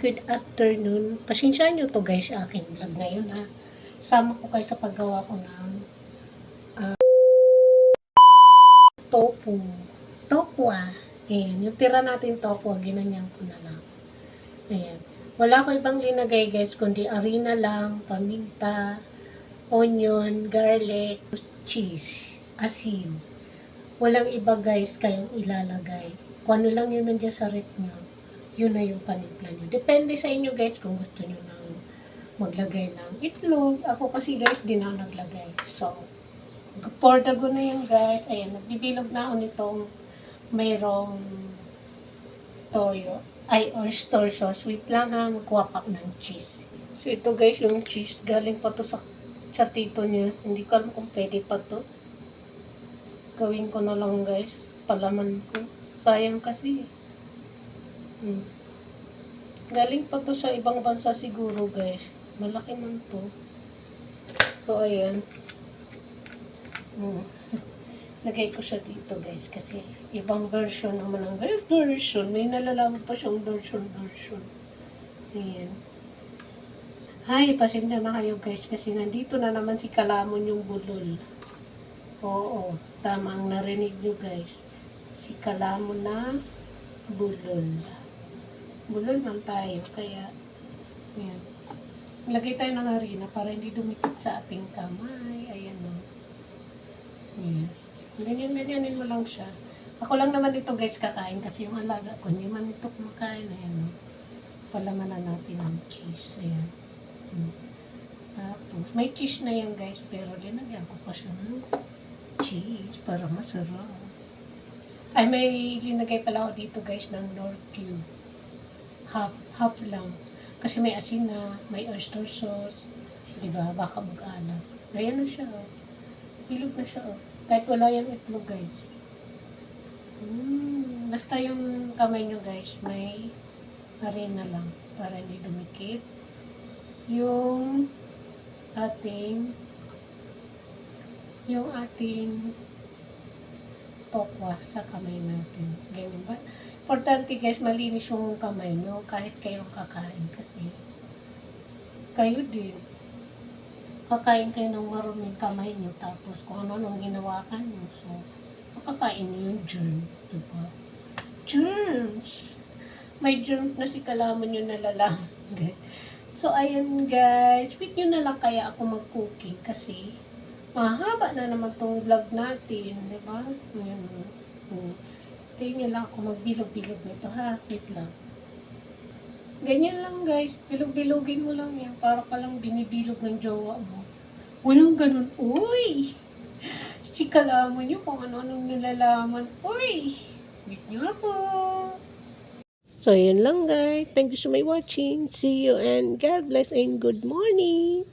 Good afternoon. Pasensya nyo to guys sa aking vlog ngayon ha. Sama ko kayo sa paggawa ko ng tofu. Tofu Ayan, yung tira natin tofu, ginanyan ko na lang. Ayan. Wala ko ibang linagay guys, kundi harina lang, paminta, onion, garlic, cheese, asin. Walang iba guys kayong ilalagay. Kung ano lang yun nandiyan sa rep nyo, yun na yung panimpla nyo. Depende sa inyo guys kung gusto nyo nang maglagay ng itlog. Ako kasi guys, di na naglagay. So, for the go na yun guys. Ayan, nagbibilog na ako nitong mayroong toyo. Oyster sauce. Wait lang ha, magkuha pa ng cheese. So, ito guys, yung cheese. Galing pa to sa tito niya. Hindi ko alam kung pwede pa to. Gawin ko na lang guys. Palaman ko. Sayang kasi. Galing pa to sa ibang bansa siguro guys. Malaki man to. So ayan. Lagay ko siya dito guys. Kasi ibang version naman ang version. May nalalaman pa siyang version. Ayan. Hi, pasensya na kayo guys. Kasi nandito na naman si Kalamon yung bulol. Oo. Tama ang narinig nyo guys. Si Kalamon na bulol. Bulol man tayo, kaya ayan. Lagay tayo ng harina para hindi dumikit sa ating kamay. Ayan o. Ayan. Ganyan-ganyanin mo lang siya. Ako lang naman ito guys kakain kasi yung alaga ko, hindi man ito kumakain. Ayan o. Palamanan natin ang cheese. Ayan. Tapos, may cheese na yan guys, pero dinagyan ko pa siya ng cheese para masarap. Ay, may linagay pala ako dito guys ng Knorr cube. Half lang. Kasi may asin na, may oyster sauce. Diba? Baka mag-alat. Ayan na siya. Bilog na siya. Kahit wala yung itlog guys. Basta yung kamay nyo guys, may harina lang. Para hindi dumikit. Yung ating tokwa sa kamay natin. Ganyan ba? Importante guys, malinis yung kamay nyo kahit kayong kakain kasi kayo din. Kakain kayo ng maruming kamay nyo tapos kung ano-anong ginawa ka nyo. So, makakain nyo yung germ. Diba? Germs! May germs na si Kalamon nyo nalalaman. So, ayun guys. Wait nyo na lang kaya ako mag-cooking kasi mahaba na naman tong vlog natin. Diba? Tayo nyo lang ako magbilog-bilog nito ha. Wait lang. Ganyan lang guys. Bilog-bilogin mo lang yan. Para ka lang binibilog ng jowa mo. Walang ganun. Uy! Si Kalamon nyo kung ano-anong nilalaman. Uy! Wait nyo ako. So, yun lang guys. Thank you so much for watching. See you and God bless and good morning.